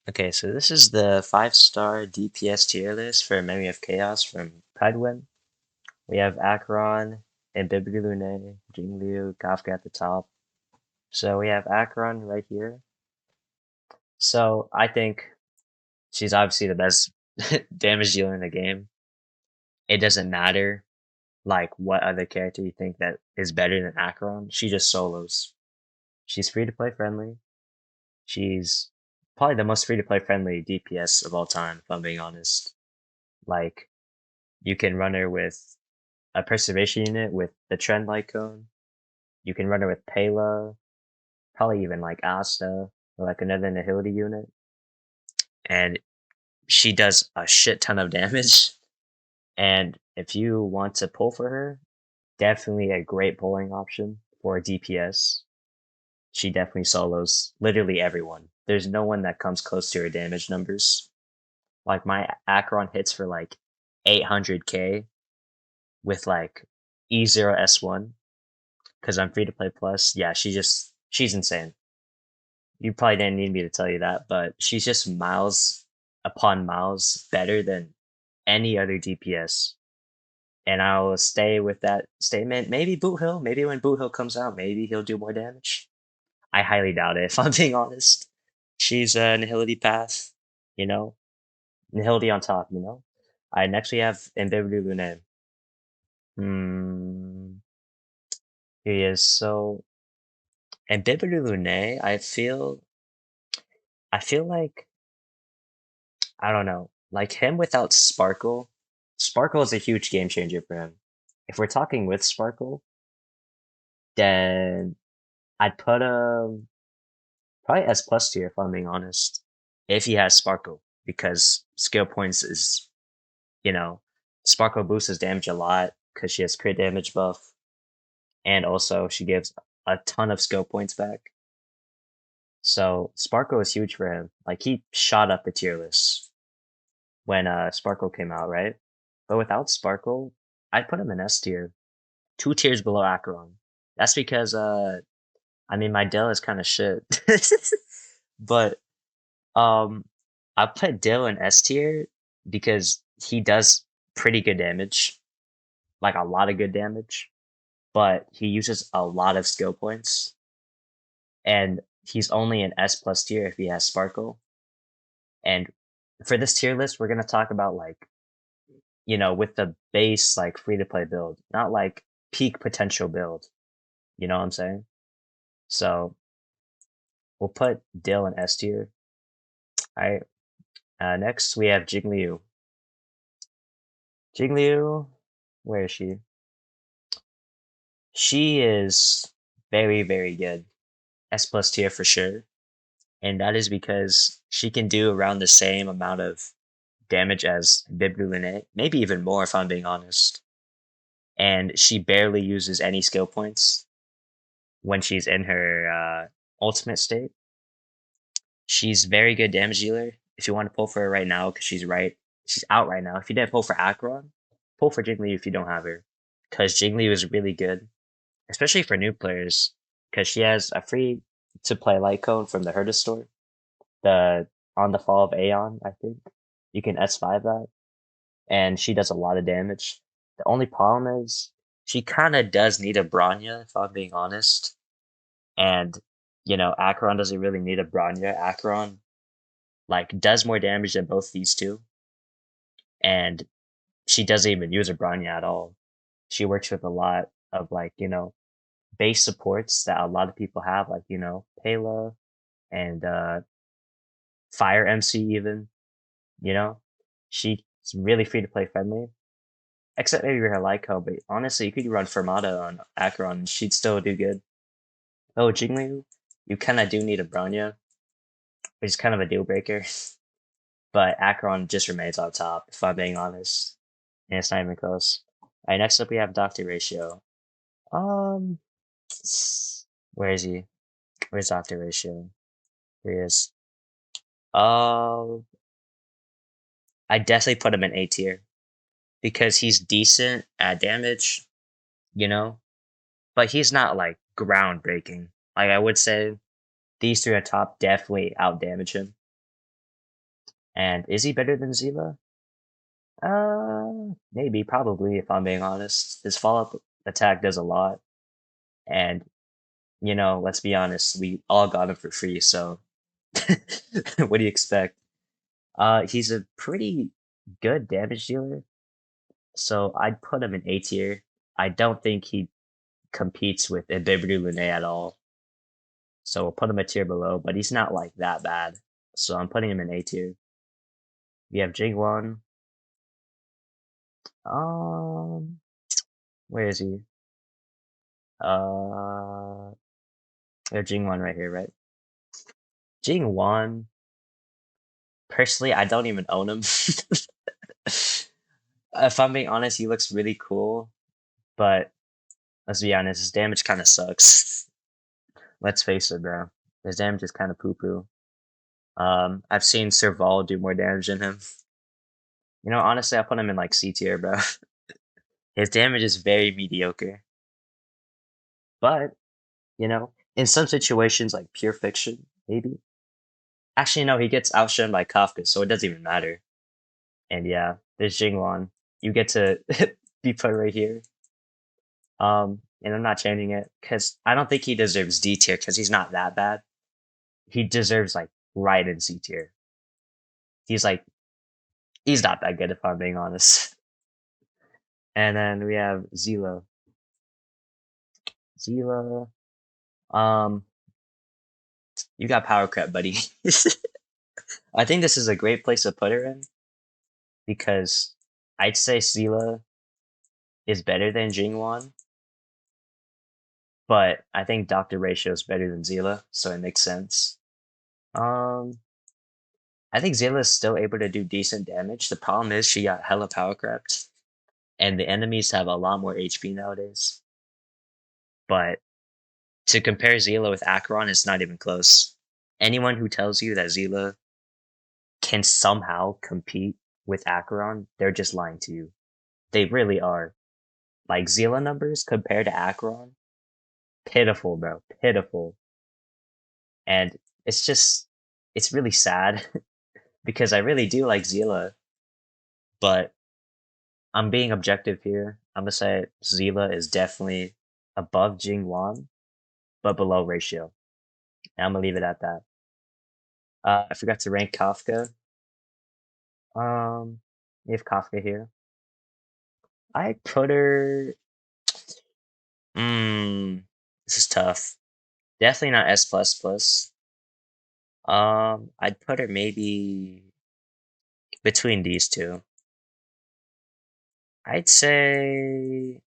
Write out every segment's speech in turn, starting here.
Okay, so this is the 5-star DPS tier list for Memory of Chaos from Pedwin. We have Acheron and Lune, Jingliu, Kafka at the top. So we have Acheron right here. So I think she's obviously the best damage dealer in the game. It doesn't matter like what other character you think that is better than Acheron. She just solos. She's free to play friendly. She's probably the most free to play friendly DPS of all time, if I'm being honest. Like you can run her with a preservation unit with the trend light cone. You can run her with Pela, probably even like Asta or like another Nihility unit. And she does a shit ton of damage. And if you want to pull for her, definitely a great pulling option for a DPS. She definitely solos literally everyone. There's no one that comes close to her damage numbers. Like my Acheron hits for like 800k with like E0S1 because I'm free to play plus. Yeah, she's insane. You probably didn't need me to tell you that, but she's just miles upon miles better than any other DPS. And I'll stay with that statement. Maybe Boot Hill, maybe when Boot Hill comes out, maybe he'll do more damage. I highly doubt it, if I'm being honest. She's a Nihility path, you know? Nihility on top, you know? Alright, next we have Invisibility Lune. Hmm, here he is. So, Invisibility Lune, I feel like I don't know. Like him without Sparkle, Sparkle is a huge game changer for him. If we're talking with Sparkle, then I'd put him probably S plus tier if I'm being honest. If he has Sparkle, because skill points is, you know, Sparkle boosts his damage a lot because she has crit damage buff, and also she gives a ton of skill points back. So Sparkle is huge for him. Like he shot up the tier list when Sparkle came out, right? But without Sparkle, I'd put him in S tier, 2 tiers below Acheron. That's because I mean my Dell is kind of shit, but um, I put Dell in S tier because he does pretty good damage, like a lot of good damage, but he uses a lot of skill points, and he's only an S plus tier if he has Sparkle. And for this tier list, we're gonna talk about like with the base like free to play build, not like peak potential build. You know what I'm saying? So we'll put Dill in S tier. All right. Next we have Jigliu. Jigliu, where is she? She is very, very good. S plus tier for sure. And that is because she can do around the same amount of damage as Bibluline, maybe even more if I'm being honest. And she barely uses any skill points when she's in her ultimate state. She's very good damage dealer. If you want to pull for her right now, because she's out right now. If you didn't pull for Acheron, pull for Jiggly if you don't have her, because Jiggly was really good, especially for new players, because she has a free to play light cone from the Herta store. The on the fall of Aeon, I think you can S5 that, and she does a lot of damage. The only problem is she kind of does need a Bronya, if I'm being honest. And Acheron doesn't really need a Bronya. Acheron like does more damage than both these two, and she doesn't even use her Bronya at all. She works with a lot of like base supports that a lot of people have, like Pela and Fire MC even. You know, she's really free to play friendly, except maybe her Lyco. But honestly, you could run Fermata on Acheron, and she'd still do good. Oh, Jingliu, you kind of do need a Bronya, which is kind of a deal breaker. But Acheron just remains on top, if I'm being honest. And it's not even close. Alright, next up we have Dr. Ratio. Um, where is he? Where's Dr. Ratio? Here he is. Uh, I definitely put him in A tier because he's decent at damage, you know, but he's not like groundbreaking. Like I would say these three on top definitely out damage him. And is he better than Zila? Maybe, probably, if I'm being honest. His follow-up attack does a lot, and let's be honest, we all got him for free, so what do you expect? He's a pretty good damage dealer, so I'd put him in A tier. I don't think he competes with Ibibiru Lune at all, so we'll put him a tier below, but he's not like that bad, so I'm putting him in A tier. We have Jingwon. Um, where is he? There's Jingwon right here, right? Jingwon, personally, I don't even own him. If I'm being honest, he looks really cool, but let's be honest, his damage kind of sucks. Let's face it, bro. His damage is kind of poo-poo. I've seen Serval do more damage than him. Honestly, I put him in like C tier, bro. His damage is very mediocre, but in some situations like pure fiction, maybe. Actually, no, he gets outshone by Kafka, so it doesn't even matter. And yeah, there's Jingwan. You get to be put right here. And I'm not changing it because I don't think he deserves D tier because he's not that bad. He deserves like right in C tier. He's like he's not that good if I'm being honest. And then we have Zila. Zila. Um, you got power crap, buddy. I think this is a great place to put her in because I'd say Zila is better than Jingwan, but I think Doctor Ratio is better than Zila, so it makes sense. Um, I think Zila is still able to do decent damage. The problem is she got hella power crept, and the enemies have a lot more HP nowadays. But to compare Zila with Acheron is not even close. Anyone who tells you that Zila can somehow compete with Acheron, they're just lying to you. They really are. Like Zila numbers compared to Acheron, pitiful, bro, pitiful. And it's really sad because I really do like Zila, but I'm being objective here. I'm gonna say Zila is definitely above Jingwan, but below Ratio. And I'm gonna leave it at that. I forgot to rank Kafka. We have Kafka here. I put her. This is tough. Definitely not S plus plus. I'd put her maybe between these two. I'd say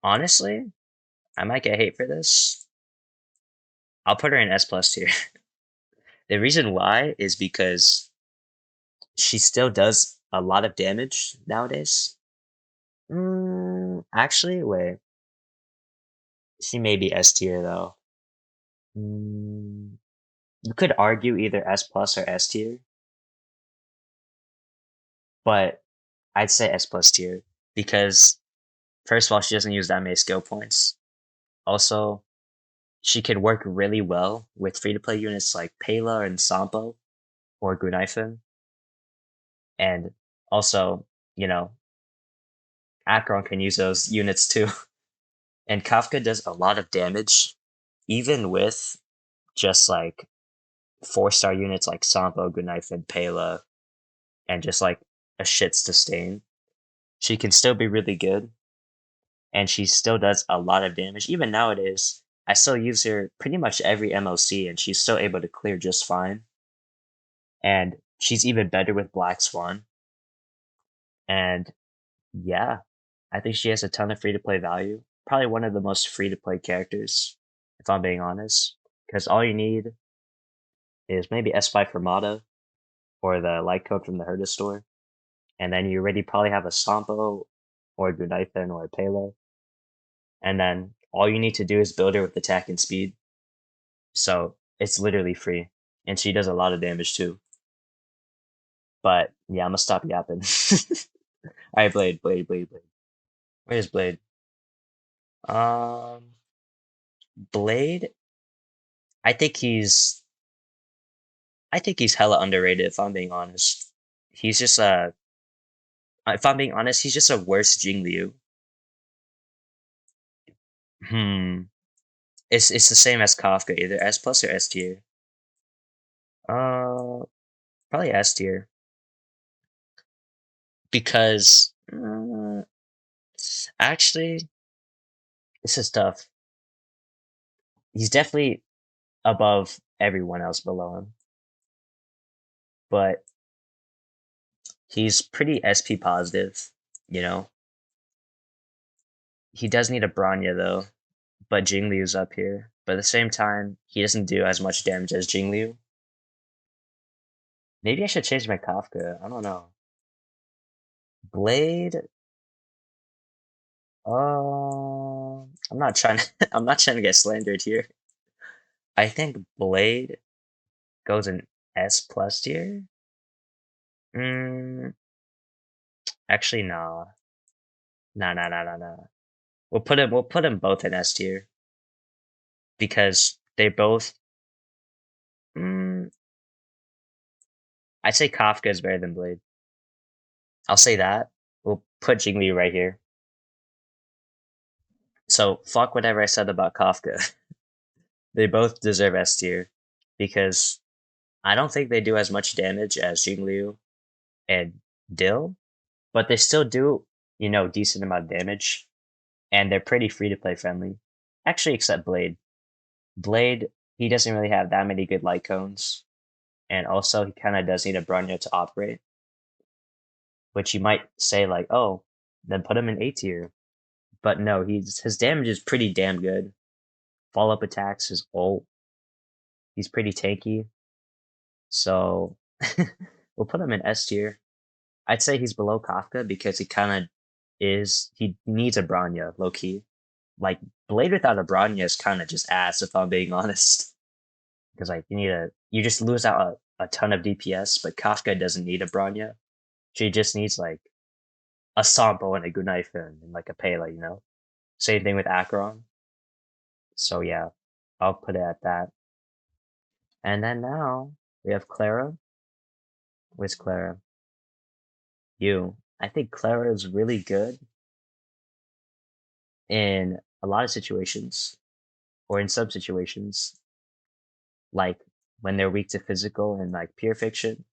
honestly, I might get hate for this. I'll put her in S plus tier. The reason why is because she still does a lot of damage nowadays. Actually, wait. She may be S tier though. Mm, you could argue either S plus or S tier, but I'd say S plus tier because first of all, she doesn't use that many skill points. Also, she could work really well with free to play units like Pela and Sampo or Gunaifen. And also, you know, Acheron can use those units too. And Kafka does a lot of damage, even with just like 4-star units like Sampo, Gunaifen, Pela, and just like a shits to stain. She can still be really good, and she still does a lot of damage. Even nowadays, I still use her pretty much every MOC, and she's still able to clear just fine. And she's even better with Black Swan. And yeah, I think she has a ton of free to play value. Probably one of the most free to play characters, if I'm being honest. Because all you need is maybe S5 for Mata or the light code from the Herda store. And then you already probably have a Sampo or a Gunaifen or a Pela. And then all you need to do is build her with attack and speed. So it's literally free. And she does a lot of damage too. But yeah, I'm gonna stop yapping. Alright, Blade. Where's Blade? Um, Blade. I think he's. I think he's hella underrated if I'm being honest. He's just if I'm being honest, he's just a worse Jing Liu. Hmm. It's the same as Kafka, either S plus or S tier. Uh, Probably S tier because actually this is tough. He's definitely above everyone else below him, but he's pretty SP positive. You know, he does need a Bronya though, but Jingliu's up here. But at the same time, he doesn't do as much damage as Jingliu. Maybe I should change my Kafka. I don't know. Blade. I'm not trying. I'm not trying to get slandered here. I think Blade goes in S plus tier. Mm, actually, no. No, no, no, no, no. We'll put them both in S tier because they both. Mm, I'd say Kafka is better than Blade. I'll say that. We'll put Jingli right here. So fuck whatever I said about Kafka. They both deserve S tier because I don't think they do as much damage as Jingliu and Dill, but they still do, decent amount of damage, and they're pretty free to play friendly. Actually, except Blade. Blade, he doesn't really have that many good light cones, and also he kind of does need a Bronya to operate, which you might say like, oh, then put him in A tier. But no, his damage is pretty damn good. Follow up attacks, his ult, he's pretty tanky. So we'll put him in S tier. I'd say he's below Kafka because he kind of he needs a Bronya, low key. Like Blade without a Bronya is kind of just ass if I'm being honest. Because like you just lose out a ton of DPS, but Kafka doesn't need a Bronya. She just needs like a Sampo and a good knife and like a Pele. Same thing with Acheron. So yeah, I'll put it at that. And then now we have Clara. Where's Clara? You. I think Clara is really good in a lot of situations, or in some situations, like when they're weak to physical and like pure fiction,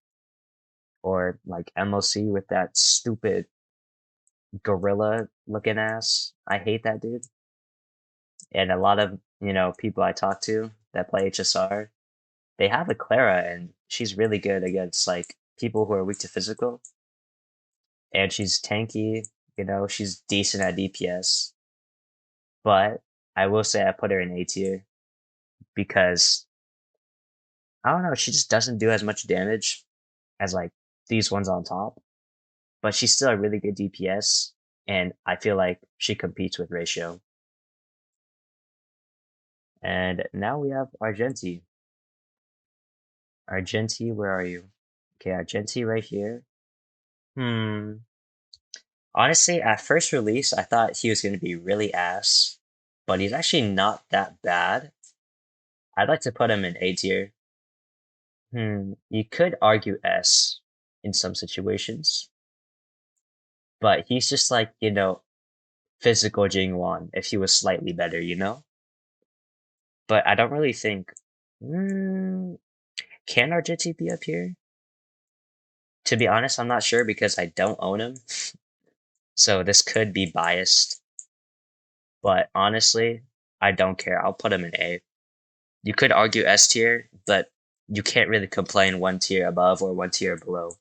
or like MOC with that stupid gorilla looking ass. I hate that dude. And a lot of, people I talk to that play HSR, they have a Clara and she's really good against like people who are weak to physical. And she's tanky, she's decent at DPS. But I will say I put her in A tier because I don't know, she just doesn't do as much damage as like these ones on top. But she's still a really good DPS, and I feel like she competes with Ratio. And now we have Argenti. Argenti, where are you? Okay, Argenti right here. Hmm. Honestly, at first release, I thought he was going to be really ass, but he's actually not that bad. I'd like to put him in A tier. You could argue S in some situations, but he's just like, physical Jingwan if he was slightly better. But I don't really think. Mm, can Argenti be up here? To be honest, I'm not sure because I don't own him. So this could be biased. But honestly, I don't care. I'll put him in A. You could argue S tier, but you can't really complain one tier above or one tier below.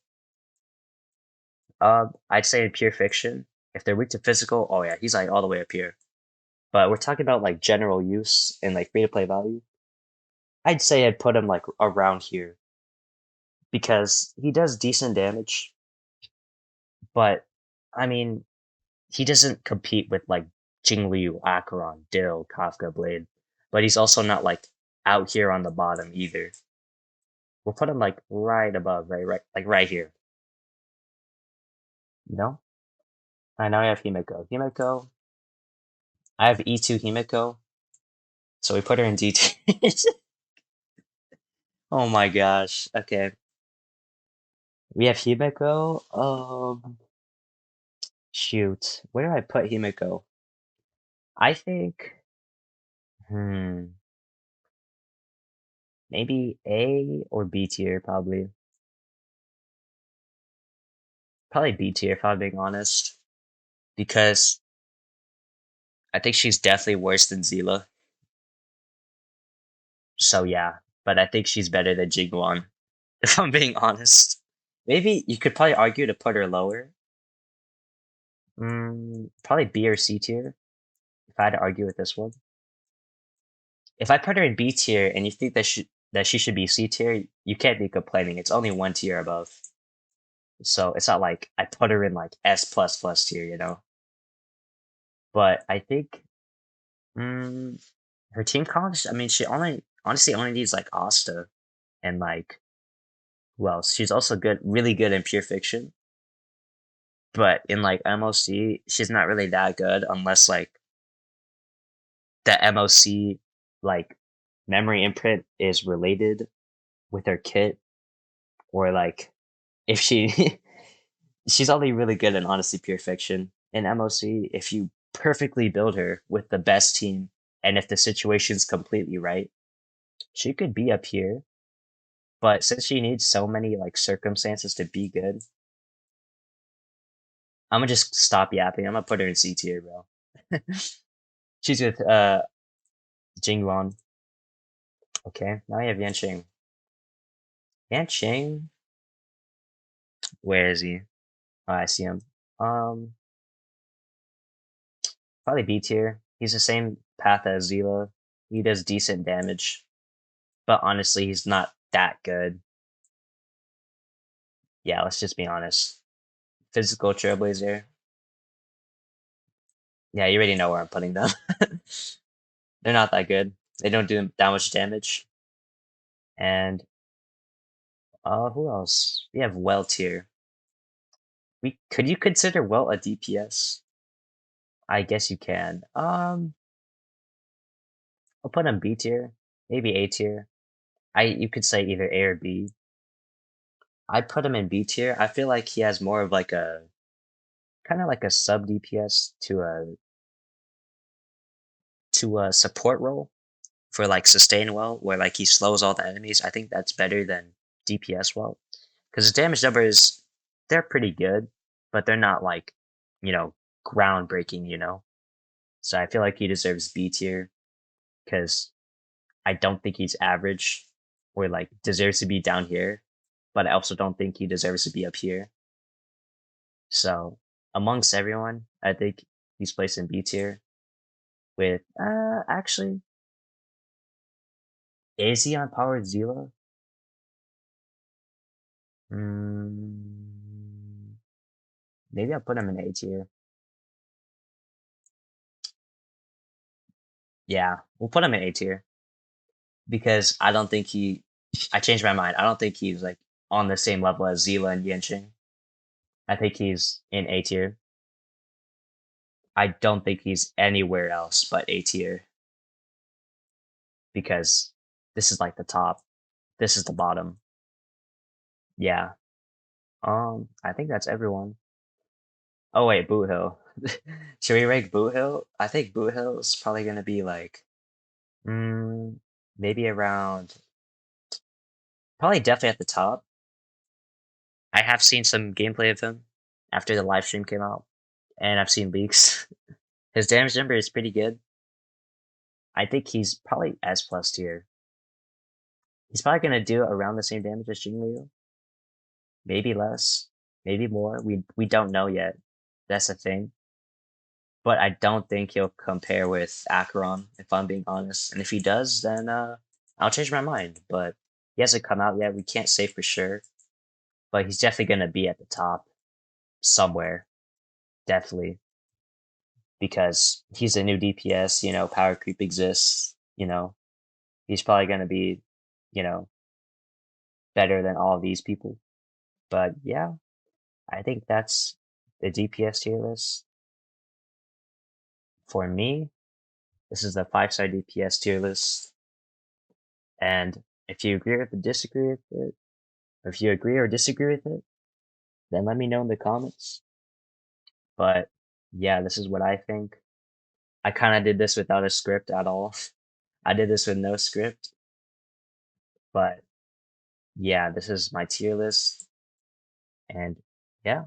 I'd say in pure fiction, if they're weak to physical, oh yeah, he's like all the way up here. But we're talking about like general use and like free to play value. I'd say I'd put him like around here because he does decent damage, but I mean, he doesn't compete with like Jingliu, Acheron, Dill, Kafka, Blade, but he's also not like out here on the bottom either. We'll put him like right above, right, like right here. You know? I now have Himiko. Himiko. I have E2 Himiko, so we put her in D2. Oh my gosh. Okay. We have Himeko. Shoot. Where do I put Himeko? I think, hmm, maybe A or B tier, probably. Probably B tier, if I'm being honest. Because I think she's definitely worse than Zila. So yeah. But I think she's better than Jingwon, if I'm being honest. Maybe you could probably argue to put her lower. Probably B or C tier, if I had to argue with this one. If I put her in B tier and you think that she should be C tier, you can't be complaining. It's only one tier above. So it's not like I put her in like S plus plus tier, you know. But I think mm, her team comps, I mean, she only honestly only needs like Asta and like who else? She's also good, really good in pure fiction. But in like MOC, she's not really that good unless like the MOC like memory imprint is related with her kit, or like if she she's only really good in honestly pure fiction. In MOC, if you perfectly build her with the best team and if the situation's completely right, she could be up here. But since she needs so many like circumstances to be good, I'm gonna just stop yapping. I'm gonna put her in C tier, bro. She's with Jingwon. Okay, now we have Yanqing. Yanqing, where is he? Oh, I see him. Um, Probably B tier. He's the same path as Zila. He does decent damage, but honestly, he's not that good. Yeah, let's just be honest. Physical Trailblazer. Yeah, you already know where I'm putting them. They're not that good. They don't do that much damage. And who else? We have Well tier. We could you consider Well a DPS? I guess you can. I'll put him B tier, maybe A tier. You could say either A or B. I'd put him in B tier. I feel like he has more of like a kind of like a sub DPS to a support role for like sustain well, where like he slows all the enemies. I think that's better than DPS well, because his damage numbers they're pretty good, but they're not like you know groundbreaking. So I feel like he deserves B tier because I don't think he's average or like deserves to be down here, but I also don't think he deserves to be up here. So amongst everyone, I think he's placed in B tier with actually is he on par with Zila? Mm, maybe I'll put him in A tier. Yeah, we'll put him in A tier because I don't think I changed my mind. I don't think he's like on the same level as Zila and Yenching. I think he's in A tier. I don't think he's anywhere else but A tier because this is like the top. This is the bottom. Yeah. I think that's everyone. Oh wait, Boot Hill. Should we rank Boot Hill? I think Boot Hill is probably gonna be like, mm, maybe around, probably definitely at the top. I have seen some gameplay of him after the live stream came out, and I've seen leaks. His damage number is pretty good. I think he's probably S plus tier. He's probably gonna do around the same damage as Jingliu, maybe less, maybe more. We don't know yet. That's the thing. But I don't think he'll compare with Acheron, if I'm being honest. And if he does, then I'll change my mind. But he hasn't come out yet. We can't say for sure. But he's definitely gonna be at the top somewhere. Definitely. Because he's a new DPS, power creep exists, he's probably gonna be, you know, better than all of these people. But yeah, I think that's the DPS tier list. For me, this is the 5-star DPS tier list. And If you agree with it, disagree with it, or if you agree or disagree with it, then let me know in the comments. But yeah, this is what I think. I kind of did this without a script at all. I did this with no script, but yeah, this is my tier list. And yeah,